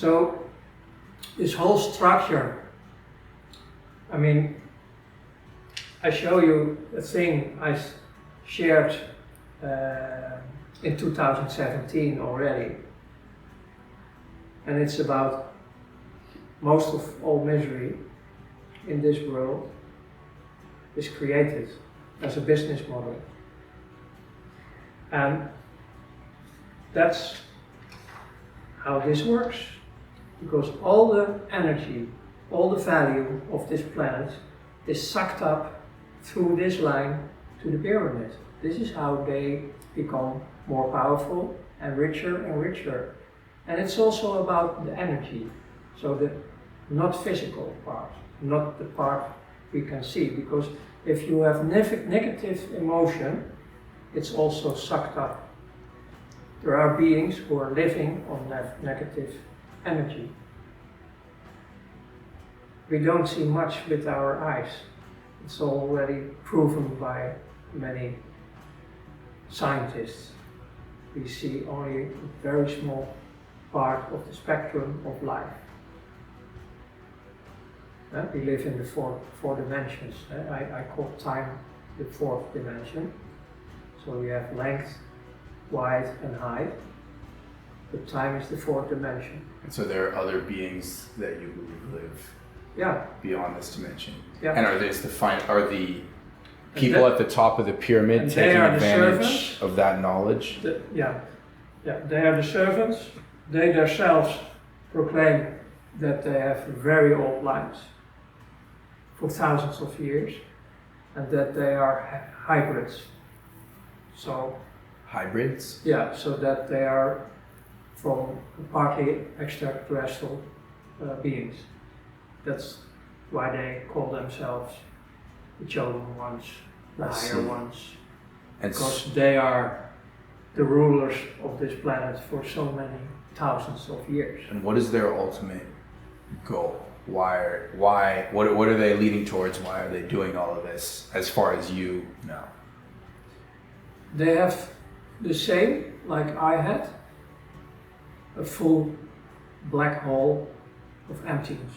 So this whole structure, I mean, I show you a thing I shared in 2017 already, and it's about most of all misery in this world is created as a business model, and that's how this works, because all the energy, all the value of this planet is sucked up through this line to the pyramid. This is how they become more powerful and richer. And it's also about the energy, so the not physical part, not the part we can see, because if you have negative emotion, it's also sucked up. There are beings who are living on that negative energy. We don't see much with our eyes. It's already proven by many scientists. We see only a very small part of the spectrum of life. We live in the four dimensions. I call time the fourth dimension. So we have length, width and height. But time is the fourth dimension. And so there are other beings that you believe live beyond this dimension. Yeah. And are the people at the top of the pyramid taking advantage of that knowledge? They are the servants. They themselves proclaim that they have very old lines for thousands of years, and that they are hybrids. So hybrids? Yeah, so that they are from partly extraterrestrial beings. That's why they call themselves the chosen ones, the higher ones, because they are the rulers of this planet for so many thousands of years. And what is their ultimate goal? What are they leading towards? Why are they doing all of this, as far as you know? They have the same, like I had, a full black hole of emptiness.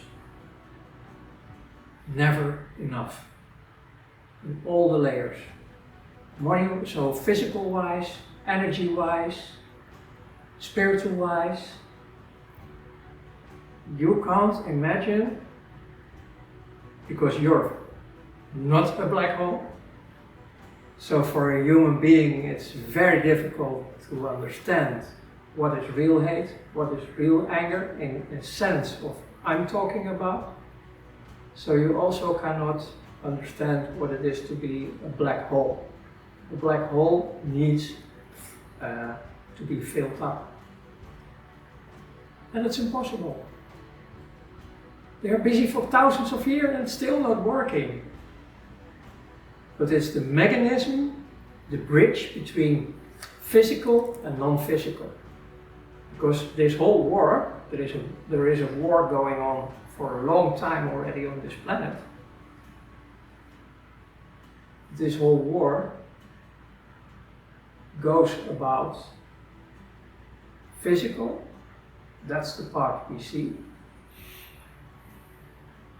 Never enough. In all the layers. So physical wise, energy wise, spiritual wise. You can't imagine, because you're not a black hole. So for a human being it's very difficult to understand what is real hate, what is real anger in a sense of I'm talking about. So you also cannot understand what it is to be a black hole. A black hole needs to be filled up. And it's impossible. They are busy for thousands of years and it's still not working. But it's the mechanism, the bridge between physical and non-physical. Because this whole war, there is a war going on for a long time already on this planet. This whole war goes about physical, that's the part we see.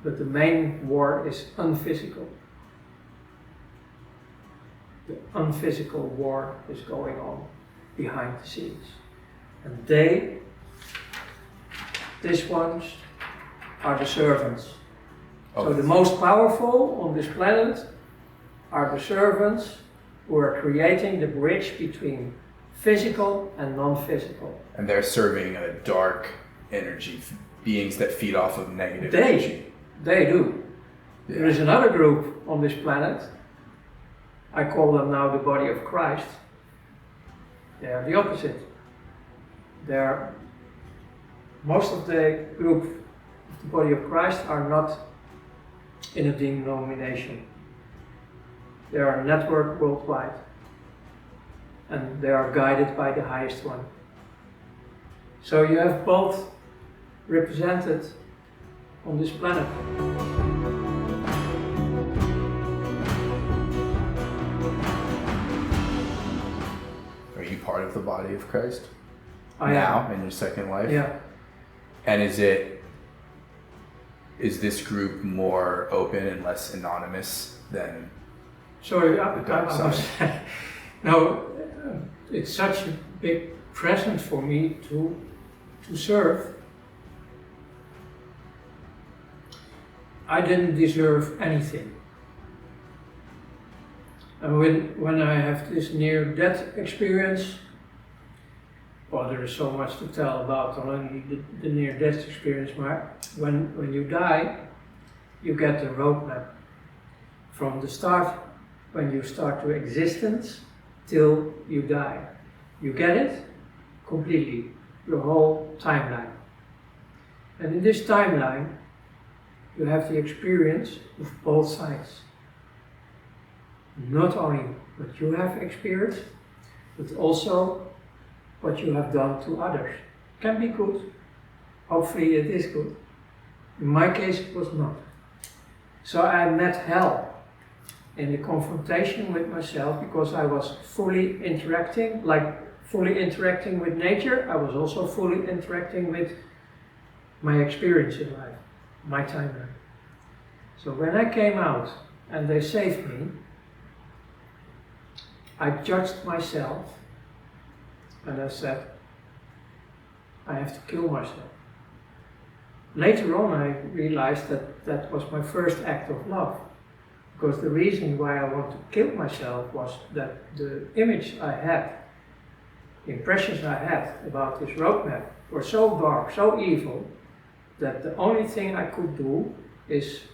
But the main war is unphysical. The unphysical war is going on behind the scenes. And these ones are the servants. So the most powerful on this planet are the servants who are creating the bridge between physical and non-physical. And they're serving a dark energy, beings that feed off of negative energy. They do. Yeah. There is another group on this planet, I call them now the body of Christ. They are the opposite. Most of the group of the body of Christ are not in a denomination. They are a network worldwide. And they are guided by the highest one. So you have both represented on this planet. Are you part of the body of Christ? I am. Now, in your second life? Yeah. And is this group more open and less anonymous than Sorry, the dark side? no, it's such a big present for me to serve. I didn't deserve anything. And when I have this near-death experience, well, there is so much to tell about only the near-death experience, but when you die, you get the roadmap from the start, when you start your existence, till you die. You get it completely, your whole timeline. And in this timeline, you have the experience of both sides. Not only what you have experienced, but also what you have done to others. Can be good. Hopefully it is good. In my case it was not. So I met hell in the confrontation with myself, because I was fully interacting with nature. I was also fully interacting with my experience in life, my timeline. So when I came out and they saved me, I judged myself and I said, I have to kill myself. Later on I realized that that was my first act of love, because the reason why I wanted to kill myself was that the image I had, the impressions I had about this roadmap were so dark, so evil, that the only thing I could do is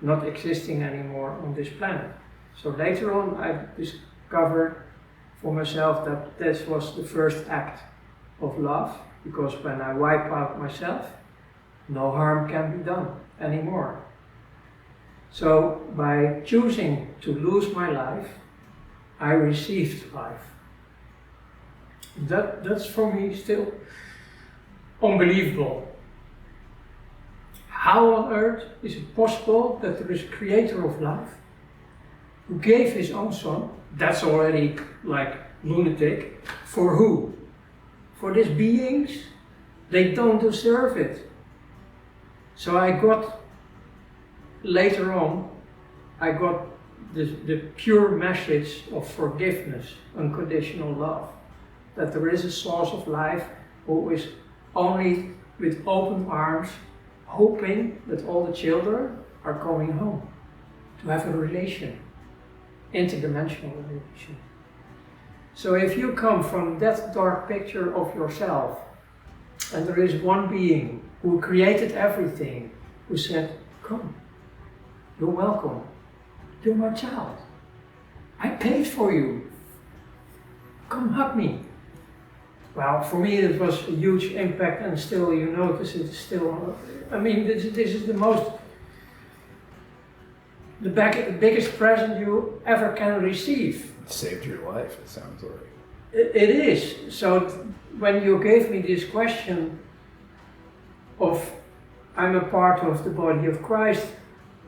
not existing anymore on this planet. So later on I discovered for myself that this was the first act of love, because when I wipe out myself, no harm can be done anymore. So by choosing to lose my life, I received life. That's for me still unbelievable. How on earth is it possible that there is a creator of life who gave his own son? That's already like lunatic. For who? For these beings? They don't deserve it. So I got, later on, I got the pure message of forgiveness, unconditional love. That there is a source of life who is only with open arms, hoping that all the children are coming home to have a relation, interdimensional relation. So if you come from that dark picture of yourself, and there is one being who created everything, who said, come, you're welcome, you're my child, I paid for you, come hug me. Well, for me it was a huge impact, and still you notice it's still, I mean, this is the biggest present you ever can receive. It saved your life, it sounds like. It is. So when you gave me this question of I'm a part of the body of Christ,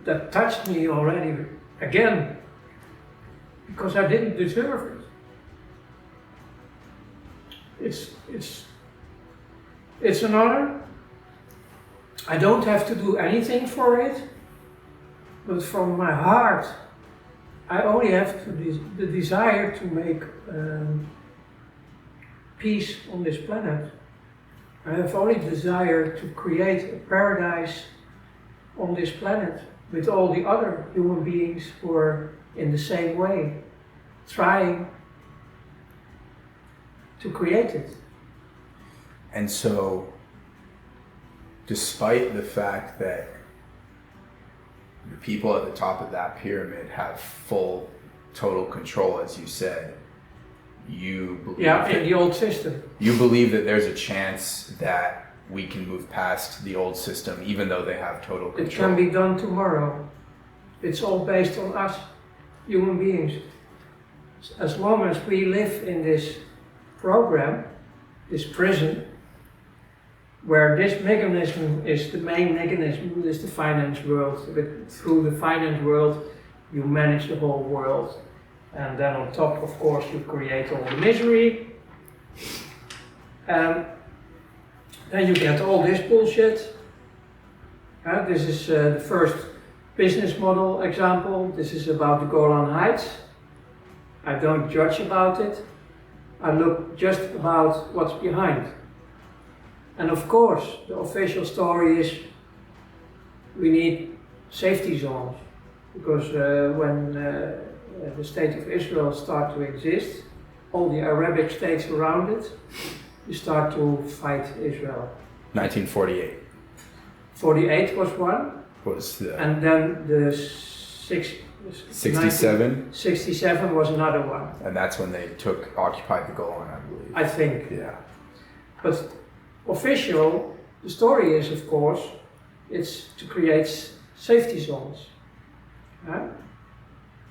that touched me already again, because I didn't deserve it. It's an honor. I don't have to do anything for it, but from my heart, I only have the desire to make peace on this planet. I have only desire to create a paradise on this planet with all the other human beings who are in the same way, trying to create it. And so, despite the fact that the people at the top of that pyramid have full, total control, as you said, you believe in the old system. You believe that there's a chance that we can move past the old system, even though they have total control. It can be done tomorrow. It's all based on us, human beings. As long as we live in this program, this prison, where this mechanism is the main mechanism, is the finance world. Through the finance world, you manage the whole world. And then on top, of course, you create all the misery. Then you get all this bullshit. This is the first business model example. This is about the Golan Heights. I don't judge about it. I look just about what's behind. And of course, the official story is we need safety zones. Because when the state of Israel started to exist, all the Arabic states around it, you start to fight Israel. 1948 48 was one, was the and then the 67, 67 was another one, and that's when they occupied the Golan, I believe. I think. Yeah. But official, the story is, of course, it's to create safety zones.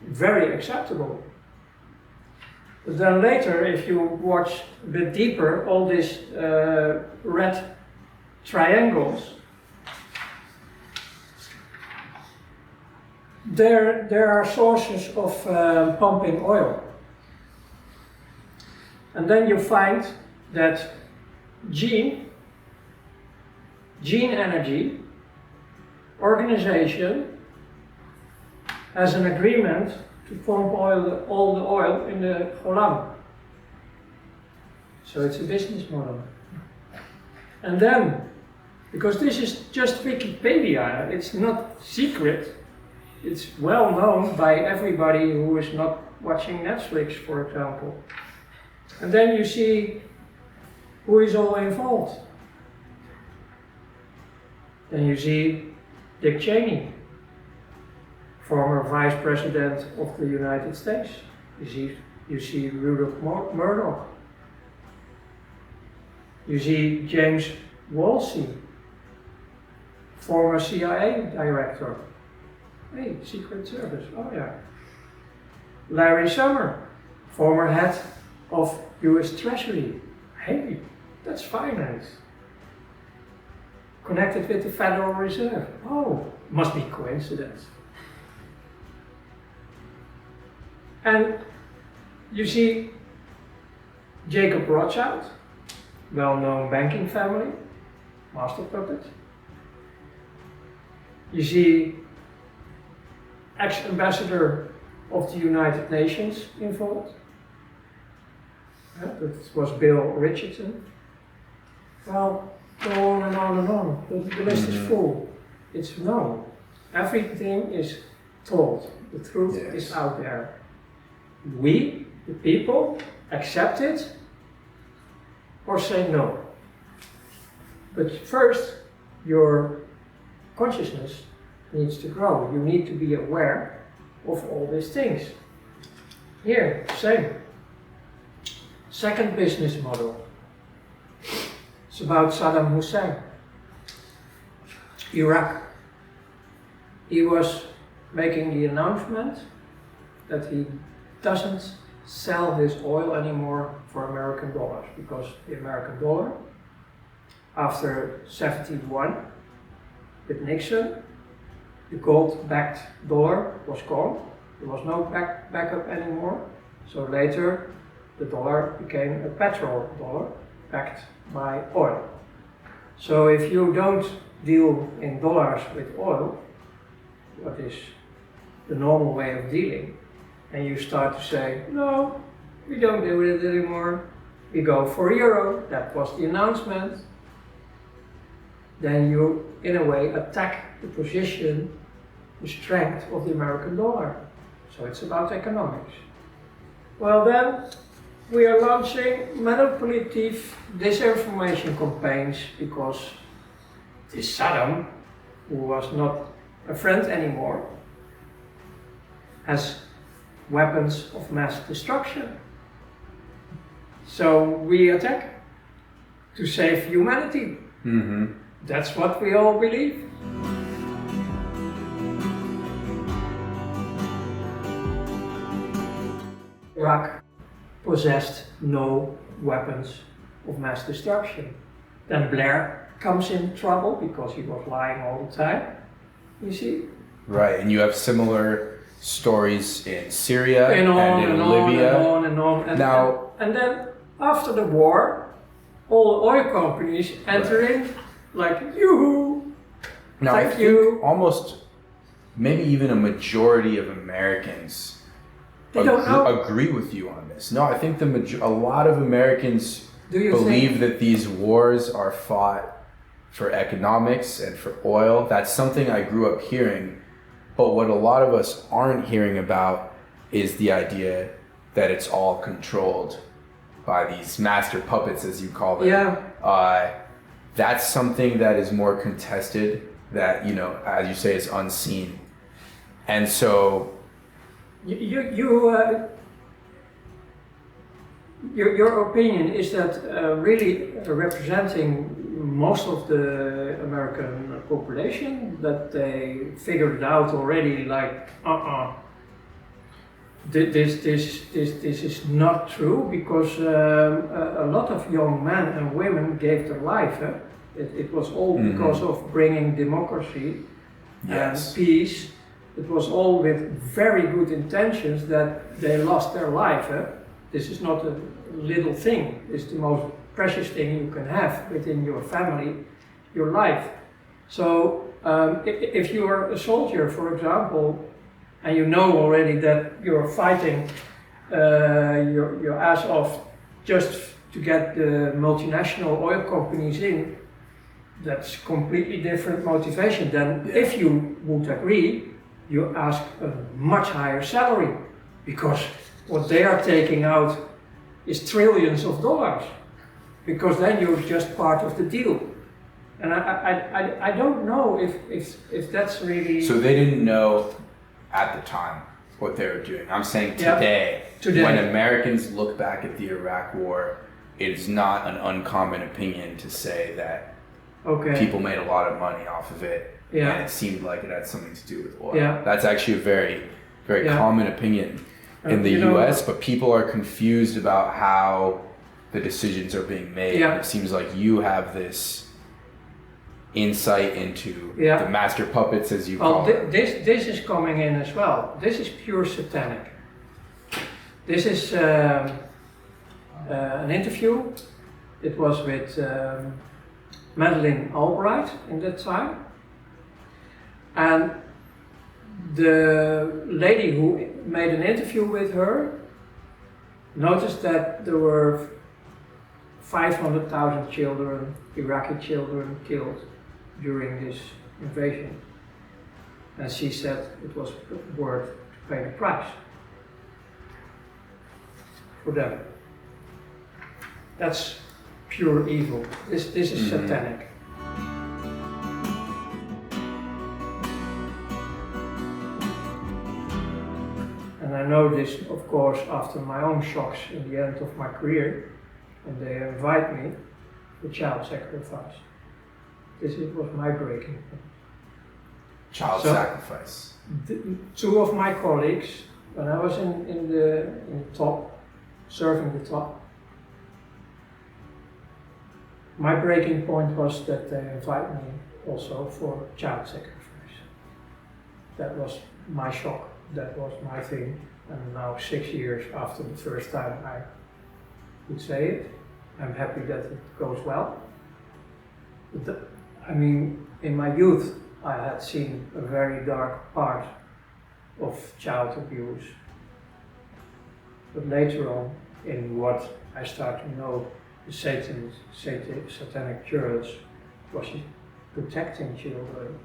Very acceptable. But then later, if you watch a bit deeper, all these red triangles, there are sources of pumping oil. And then you find that Gene Energy organization has an agreement to pump all the oil in the Golan. So it's a business model. And then, because this is just Wikipedia, it's not secret, it's well known by everybody who is not watching Netflix, for example. And then you see who is all involved. Then you see Dick Cheney, former Vice President of the United States. You see Rudolph Murdoch. You see James Woolsey, former CIA director. Hey, Secret Service, oh yeah. Larry Summer, former head of US Treasury. Hey, that's finance. Connected with the Federal Reserve. Oh, must be coincidence. And you see Jacob Rothschild, well-known banking family, master puppet. You see ex-ambassador of the United Nations involved. That was Bill Richardson. Well, go on and on and on. The list is full. It's known. Everything is told. The truth is out there. We, the people, accept it or say no. But first, your consciousness needs to grow. You need to be aware of all these things. Here, same. Second business model. It's about Saddam Hussein. Iraq. He was making the announcement that he doesn't sell his oil anymore for American dollars, because the American dollar, after 71 with Nixon, the gold-backed dollar was gone. There was no backup anymore. So later, the dollar became a petrol dollar backed by oil. So if you don't deal in dollars with oil, what is the normal way of dealing, and you start to say, no, we don't do it anymore, we go for euro, that was the announcement, then you, in a way, attack the position, the strength of the American dollar. So it's about economics. Well then, we are launching manipulative disinformation campaigns because this Saddam, who was not a friend anymore, has weapons of mass destruction. So we attack to save humanity. That's what we all believe. Iraq possessed no weapons of mass destruction. Then Blair comes in trouble because he was lying all the time. You see? Right, and you have similar stories in Syria and in on Libya. and on and on. And then after the war, all oil companies entering like, yoo-hoo, Now, I thank think you. almost, maybe even a majority of Americans They don't know. agree with you on this. No, I think a lot of Americans Do you believe think? that these wars are fought for economics and for oil. That's something I grew up hearing. But what a lot of us aren't hearing about is the idea that it's all controlled by these master puppets, as you call them. Yeah. That's something that is more contested, that, you know, as you say, is unseen. And so Your opinion is that really representing most of the American population, that they figured it out already, like, this is not true, because a lot of young men and women gave their life. It was all because of bringing democracy and peace. It was all with very good intentions that they lost their life. This is not a little thing. It's the most precious thing you can have within your family, your life. So if you are a soldier, for example, and you know already that you're fighting your ass off just to get the multinational oil companies in, that's completely different motivation than if you would agree, you ask a much higher salary, because what they are taking out is trillions of dollars, because then you're just part of the deal. And I don't know if that's really... So they didn't know at the time what they were doing. I'm saying today, when Americans look back at the Iraq War, it is not an uncommon opinion to say that people made a lot of money off of it, and it seemed like it had something to do with oil. That's actually a very, very common opinion in the US, but people are confused about how the decisions are being made. It seems like you have this insight into the master puppets, as you call it. This is coming in as well. This is pure satanic. This is an interview. It was with Madeleine Albright in that time. And the lady who made an interview with her noticed that there were 500,000 children, Iraqi children, killed during this invasion. And she said it was worth to pay the price for them. That's pure evil. This is satanic. And I know this, of course, after my own shocks in the end of my career, and they invite me for child sacrifice. This was my breaking point. Child sacrifice. Two of my colleagues, when I was in the top, serving the top, my breaking point was that they invited me also for child sacrifice. That was my shock. That was my thing. And now 6 years after the first time I would say it, I'm happy that it goes well. But in my youth, I had seen a very dark part of child abuse. But later on, in what I start to know, the satanic church was protecting children.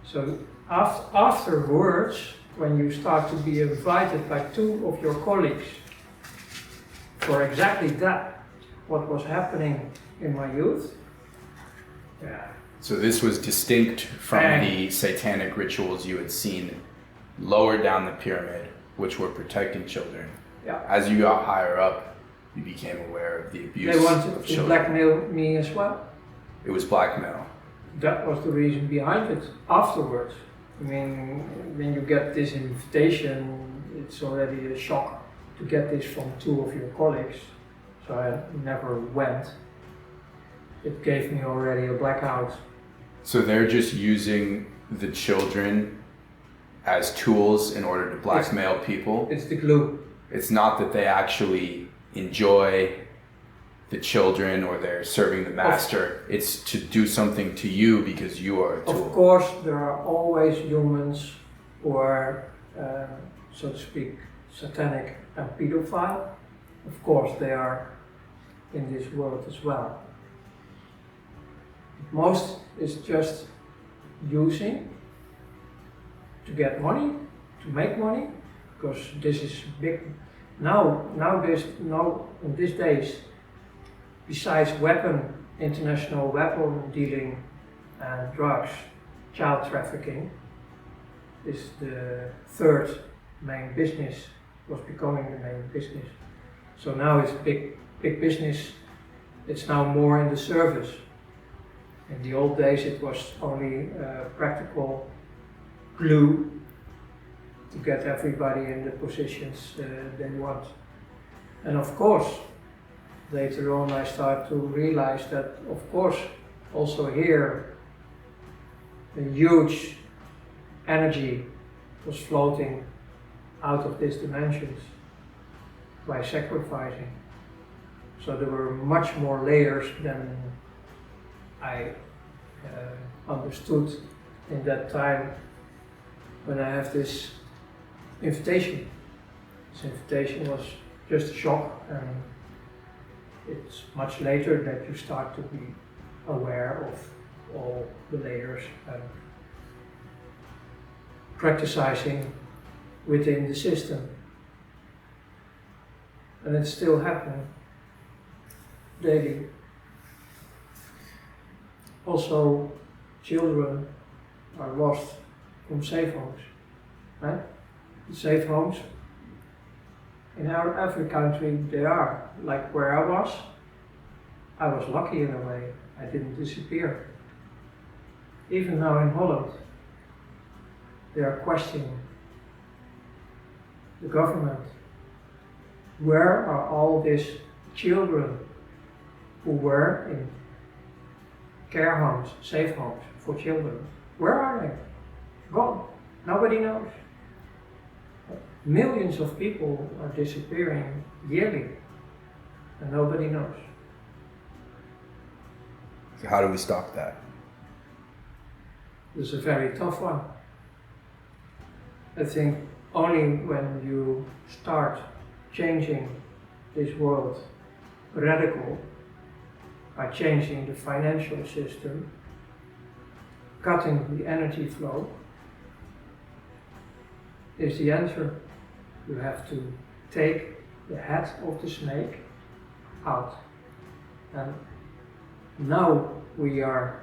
So afterwards, when you start to be invited by two of your colleagues for exactly that, what was happening in my youth. So this was distinct from the satanic rituals you had seen lower down the pyramid, which were protecting children. As you got higher up, you became aware of the abuse of children. They wanted to blackmail me as well. It was blackmail. That was the reason behind it. Afterwards, when you get this invitation, it's already a shock to get this from two of your colleagues. So I never went. It gave me already a blackout. So they're just using the children as tools in order to blackmail people? It's the glue. It's not that they actually enjoy the children or they're serving the master. It's to do something to you because you are a tool. Of course, there are always humans who are, so to speak, satanic and pedophile. Of course, they are in this world as well. Most is just using to get money, to make money, because this is big. Now in these days, besides international weapon dealing and drugs, child trafficking is the third main business, was becoming the main business. So now it's big business, it's now more in the service. In the old days it was only practical glue to get everybody in the positions they want. And of course, later on I started to realize that, of course, also here a huge energy was floating out of these dimensions by sacrificing. So there were much more layers than I understood in that time when I have this invitation. This invitation was just a shock, and it's much later that you start to be aware of all the layers and practicing within the system. And it's still happening daily. Also, children are lost from safe homes, right? The safe homes in every country they are. Like where I was lucky in a way. I didn't disappear. Even now in Holland, they are questioning the government. Where are all these children who were in care homes, safe homes for children? Where are they? Gone. Nobody knows. Millions of people are disappearing yearly, and nobody knows. So how do we stop that? It's a very tough one. I think only when you start changing this world radical by changing the financial system, cutting the energy flow, is the answer. You have to take the head of the snake out. And now we are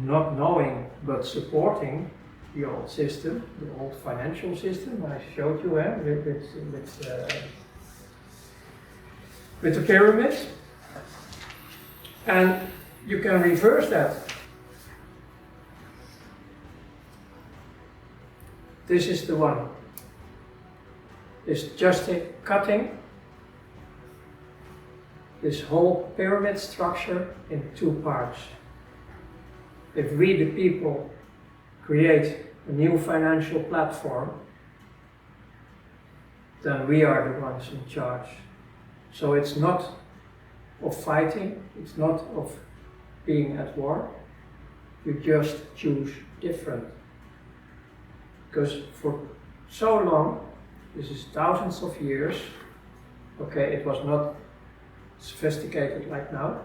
not knowing but supporting the old system, the old financial system I showed you with the pyramid. And you can reverse that. This is the one. It's just cutting this whole pyramid structure in two parts. If we, the people, create a new financial platform, then we are the ones in charge. So it's not of fighting, it's not of being at war, you just choose different. Because for so long, this is thousands of years, okay, it was not sophisticated like now,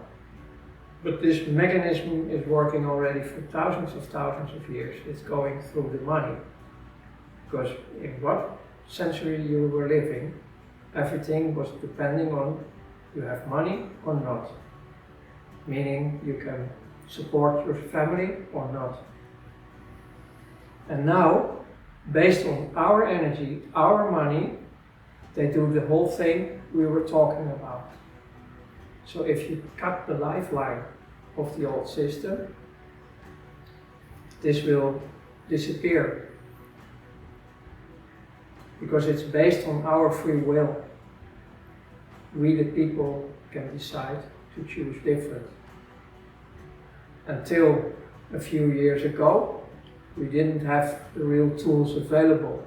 but this mechanism is working already for thousands of years. It's going through the money. Because in what century you were living, everything was depending on you have money or not. Meaning you can support your family or not. And now, based on our energy, our money, they do the whole thing we were talking about. So if you cut the lifeline of the old system, this will disappear. Because it's based on our free will. We, the people, can decide to choose different. Until a few years ago, we didn't have the real tools available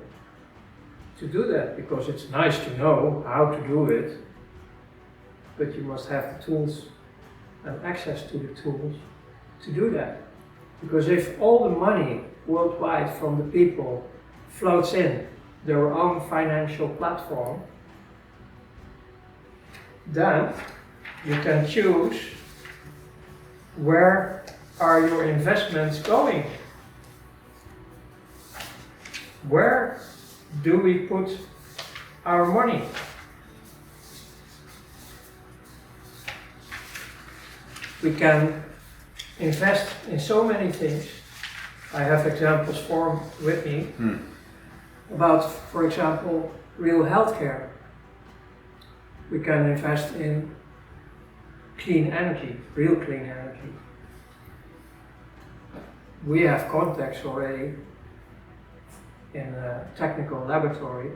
to do that, because it's nice to know how to do it. but you must have the tools and access to the tools to do that. Because if all the money worldwide from the people floats in their own financial platform, then you can choose where are your investments going. Where do we put our money? We can invest in so many things. I have examples with me about, for example, real healthcare. We can invest in clean energy, real clean energy. We have contacts already in a technical laboratory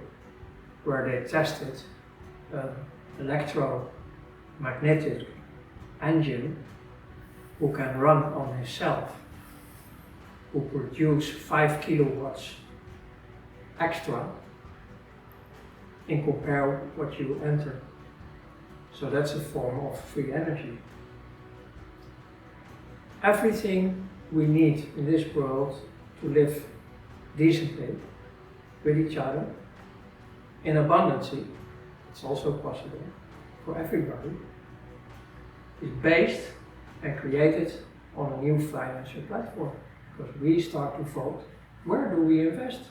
where they tested an electromagnetic engine who can run on himself, who produce 5 kilowatts extra in compare what you enter. So that's a form of free energy. Everything we need in this world to live decently with each other in abundance, it's also possible for everybody, is based and created on a new financial platform. Because we start to vote, where do we invest?